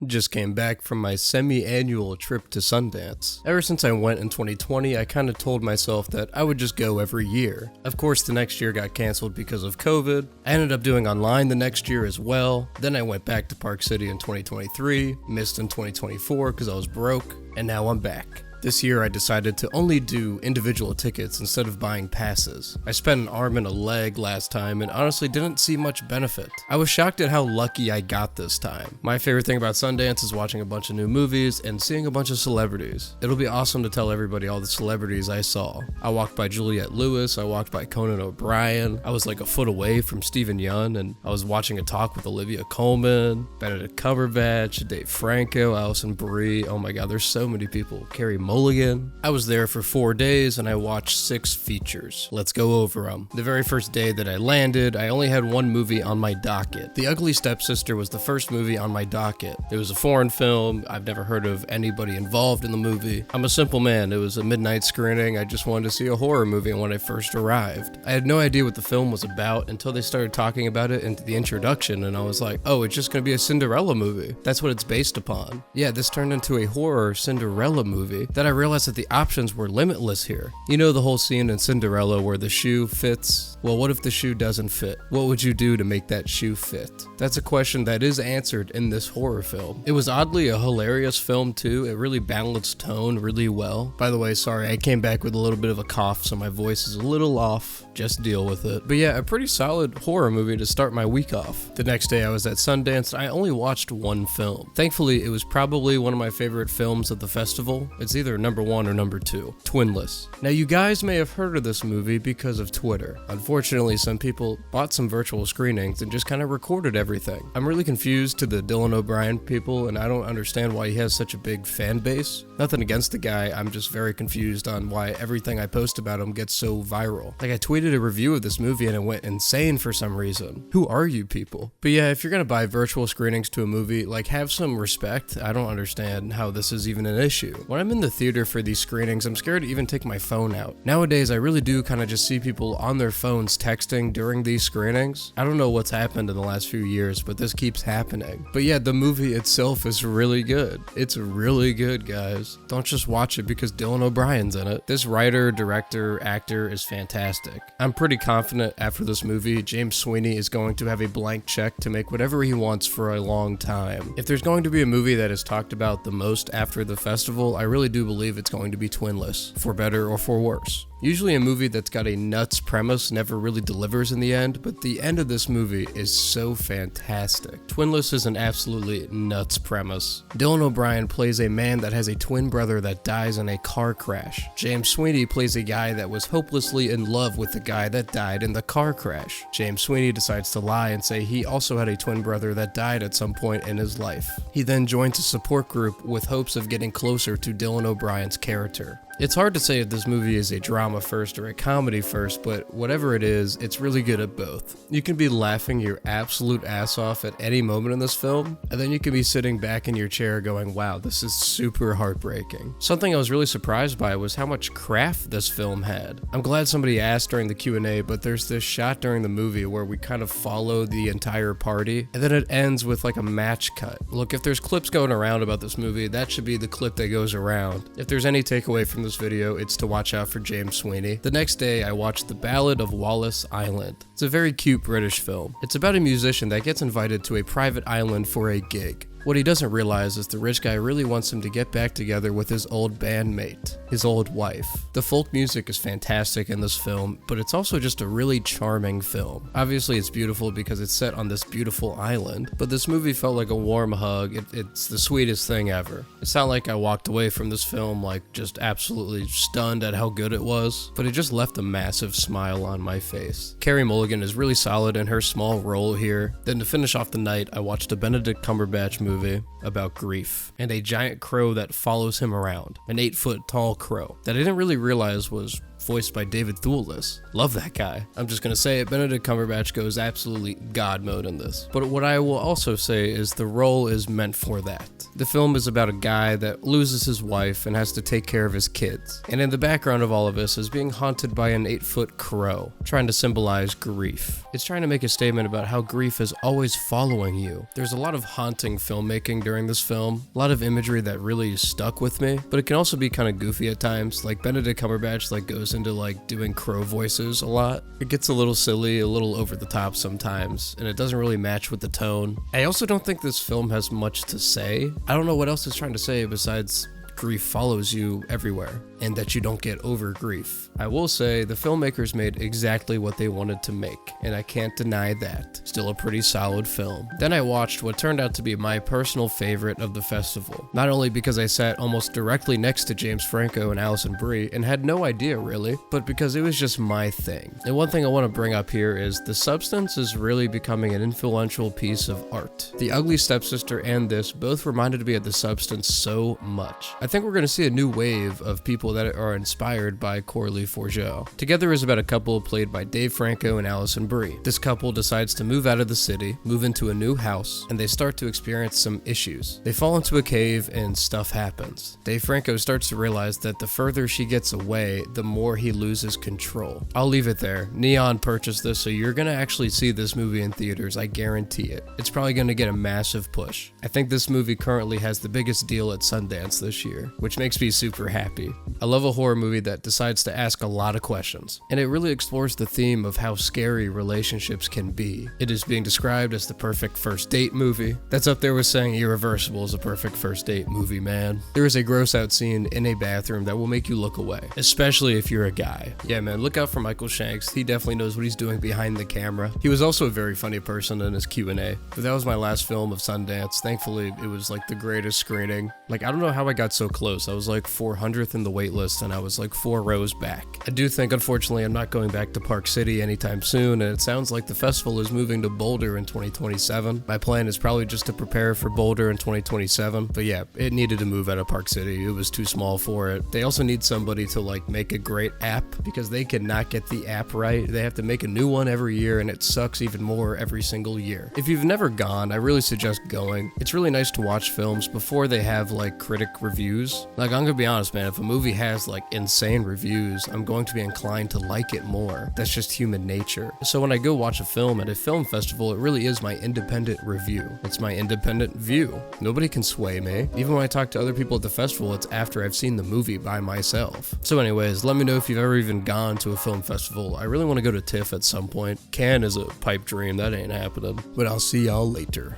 Just came back from my semi-annual trip to Sundance. Ever since I went in 2020, I kinda told myself that I would just go every year. Of course, the next year got canceled because of COVID. I ended up doing online the next year as well. Then I went back to Park City in 2023, missed in 2024 because I was broke, and now I'm back. This year I decided to only do individual tickets instead of buying passes. I spent an arm and a leg last time and honestly didn't see much benefit. I was shocked at how lucky I got this time. My favorite thing about Sundance is watching a bunch of new movies and seeing a bunch of celebrities. It'll be awesome to tell everybody all the celebrities I saw. I walked by Juliette Lewis, I walked by Conan O'Brien, I was like a foot away from Yeun, and I was watching a talk with Olivia Colman, Benedict Cumberbatch, Dave Franco, Allison Brie. Oh my god, there's so many people. Carey Mulligan. I was there for 4 days and I watched 6 features. Let's go over them. The very first day that I landed, I only had one movie on my docket. The Ugly Stepsister was the first movie on my docket. It was a foreign film. I've never heard of anybody involved in the movie. I'm a simple man. It was a midnight screening. I just wanted to see a horror movie when I first arrived. I had no idea what the film was about until they started talking about it in the introduction, and I was like, oh, it's just gonna be a Cinderella movie. That's what it's based upon. Yeah, this turned into a horror Cinderella movie. Then I realized that the options were limitless here. You know the whole scene in Cinderella where the shoe fits? Well, what if the shoe doesn't fit? What would you do to make that shoe fit? That's a question that is answered in this horror film. It was oddly a hilarious film too. It really balanced tone really well. By the way, sorry, I came back with a little bit of a cough, so my voice is a little off. Just deal with it. But yeah, a pretty solid horror movie to start my week off. The next day I was at Sundance. I only watched one film. Thankfully, it was probably one of my favorite films of the festival. It's either number 1 or number 2, Twinless. Now you guys may have heard of this movie because of Twitter. Unfortunately, some people bought some virtual screenings and just kind of recorded everything. I'm really confused to the Dylan O'Brien people, and I don't understand why he has such a big fan base. Nothing against the guy, I'm just very confused on why everything I post about him gets so viral. Like I tweeted a review of this movie and it went insane for some reason. Who are you people? But yeah, if you're gonna buy virtual screenings to a movie, like have some respect. I don't understand how this is even an issue. When I'm in the theater for these screenings, I'm scared to even take my phone out. Nowadays, I really do kind of just see people on their phones texting during these screenings. I don't know what's happened in the last few years, but this keeps happening. But yeah, the movie itself is really good. It's really good, guys. Don't just watch it because Dylan O'Brien's in it. This writer, director, actor is fantastic. I'm pretty confident after this movie, James Sweeney is going to have a blank check to make whatever he wants for a long time. If there's going to be a movie that is talked about the most after the festival, I really do believe it's going to be Twinless, for better or for worse. Usually a movie that's got a nuts premise never really delivers in the end, but the end of this movie is so fantastic. Twinless is an absolutely nuts premise. Dylan O'Brien plays a man that has a twin brother that dies in a car crash. James Sweeney plays a guy that was hopelessly in love with the guy that died in the car crash. James Sweeney decides to lie and say he also had a twin brother that died at some point in his life. He then joins a support group with hopes of getting closer to Dylan O'Brien's character. It's hard to say if this movie is a drama first or a comedy first, but whatever it is, it's really good at both. You can be laughing your absolute ass off at any moment in this film, and then you can be sitting back in your chair going, wow, this is super heartbreaking. Something I was really surprised by was how much craft this film had. I'm glad somebody asked during the Q&A, but there's this shot during the movie where we kind of follow the entire party, and then it ends with like a match cut. Look, if there's clips going around about this movie, that should be the clip that goes around. If there's any takeaway from this video, it's to watch out for James Sweeney. The next day, I watched The Ballad of Wallis Island. It's a very cute British film. It's about a musician that gets invited to a private island for a gig. What he doesn't realize is the rich guy really wants him to get back together with his old bandmate, his old wife. The folk music is fantastic in this film, but it's also just a really charming film. Obviously it's beautiful because it's set on this beautiful island, but this movie felt like a warm hug. It's the sweetest thing ever. It's not like I walked away from this film like just absolutely stunned at how good it was, but it just left a massive smile on my face. Carey Mulligan is really solid in her small role here. Then to finish off the night, I watched a Benedict Cumberbatch movie about grief and a giant crow that follows him around, an 8-foot tall crow that I didn't really realize was voiced by David Thewlis. Love that guy. I'm just gonna say it, Benedict Cumberbatch goes absolutely God mode in this. But what I will also say is the role is meant for that. The film is about a guy that loses his wife and has to take care of his kids. And in the background of all of this is being haunted by an 8-foot crow, trying to symbolize grief. It's trying to make a statement about how grief is always following you. There's a lot of haunting filmmaking during this film, a lot of imagery that really stuck with me, but it can also be kind of goofy at times. Like Benedict Cumberbatch goes into doing crow voices a lot. It gets a little silly, a little over the top sometimes, and it doesn't really match with the tone. I also don't think this film has much to say. I don't know what else it's trying to say besides grief follows you everywhere, and that you don't get over grief. I will say the filmmakers made exactly what they wanted to make, and I can't deny that. Still a pretty solid film. Then I watched what turned out to be my personal favorite of the festival, not only because I sat almost directly next to Dave Franco and Allison Brie and had no idea really, but because it was just my thing. And one thing I want to bring up here is The Substance is really becoming an influential piece of art. The Ugly Stepsister and this both reminded me of The Substance so much. I think we're going to see a new wave of people that are inspired by Corley Forgeot. Together is about a couple played by Dave Franco and Allison Brie. This couple decides to move out of the city, move into a new house, and they start to experience some issues. They fall into a cave and stuff happens. Dave Franco starts to realize that the further she gets away, the more he loses control. I'll leave it there. Neon purchased this, so you're going to actually see this movie in theaters, I guarantee it. It's probably going to get a massive push. I think this movie currently has the biggest deal at Sundance this year, which makes me super happy. I love a horror movie that decides to ask a lot of questions, and it really explores the theme of how scary relationships can be. It is being described as the perfect first date movie. That's up there with saying Irreversible is a perfect first date movie, man. There is a gross out scene in a bathroom that will make you look away, especially if you're a guy. Yeah, man, look out for Michael Shanks. He definitely knows what he's doing behind the camera. He was also a very funny person in his Q&A, but that was my last film of Sundance. Thankfully, it was the greatest screening. I don't know how I got so close. I was 400th in the wait list, and I was 4 rows back. I do think, unfortunately, I'm not going back to Park City anytime soon, and it sounds like the festival is moving to Boulder in 2027. My plan is probably just to prepare for Boulder in 2027, but yeah, it needed to move out of Park City. It was too small for it. They also need somebody to make a great app, because they cannot get the app right. They have to make a new one every year, and it sucks even more every single year. If you've never gone, I really suggest going. It's really nice to watch films before they have critic reviews. I'm gonna be honest, man, if a movie has insane reviews, I'm going to be inclined to like it more. That's just human nature. So when I go watch a film at a film festival, it really is my independent review. It's my independent view. Nobody can sway me. Even when I talk to other people at the festival, it's after I've seen the movie by myself. So anyways, let me know if you've ever even gone to a film festival. I really want to go to TIFF at some point. Cannes is a pipe dream. That ain't happening. But I'll see y'all later.